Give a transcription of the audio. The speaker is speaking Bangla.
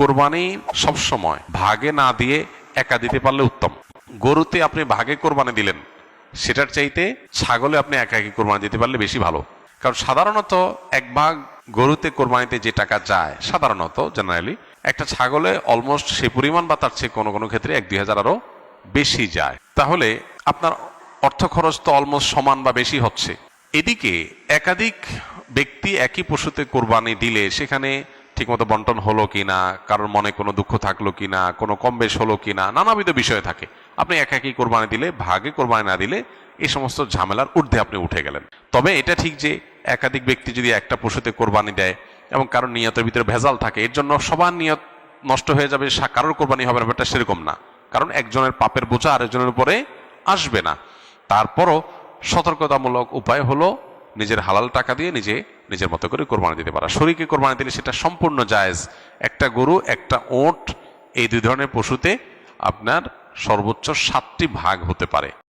কোরবানি সবসময় ভাগে না দিয়ে একা দিতে পারলে উত্তম। গরুতে আপনি ভাগে কোরবানি দিলেন, সেটার চাইতে ছাগলে আপনি একা একি কোরবানি দিতে পারলে বেশি ভালো। কারণ সাধারণত এক ভাগ গরুতে কোরবানিতে যে টাকা যায়, সাধারণত জেনারেলি একটা ছাগলে অলমোস্ট সে পরিমাণ বা তার চেয়ে কোনো কোনো ক্ষেত্রে 1-2 হাজার আরো বেশি যায়। তাহলে আপনার অর্থ খরচ তো অলমোস্ট সমান বা বেশি হচ্ছে। এদিকে একাধিক ব্যক্তি একই পশুতে কোরবানি দিলে সেখানে ঠিকমতো বন্টন হলো কিনা, কারোর মনে কোনো দুঃখ থাকলো কিনা, কোনো কম বেশ হলো কিনা, নানাবিধ বিষয় থাকে। আপনি একাকি কোরবানি দিলে, ভাগে কোরবানি না দিলে এই সমস্ত ঝামেলার ঊর্ধ্বে আপনি উঠে গেলেন। তবে এটা ঠিক যে একাধিক ব্যক্তি যদি একটা পশুতে কোরবানি দেয় এবং কারোর নিয়তের ভিতরে ভেজাল থাকে, এর জন্য সবার নিয়ত নষ্ট হয়ে যাবে, কারোর কোরবানি হবে না, ব্যাপারটা সেরকম না। কারণ একজনের পাপের বোঝা আরেকজনের উপরে আসবে না। তারপরও সতর্কতামূলক উপায় হলো নিজের হালাল টাকা দিয়ে নিজের মতো করে কোরবানি দিতে পারা। শরীকে কোরবানি দিলে সেটা সম্পূর্ণ জায়েজ। একটা গরু, একটা ওট, এই দুই ধরনের পশুতে আপনার সর্বোচ্চ 7টি ভাগ হতে পারে।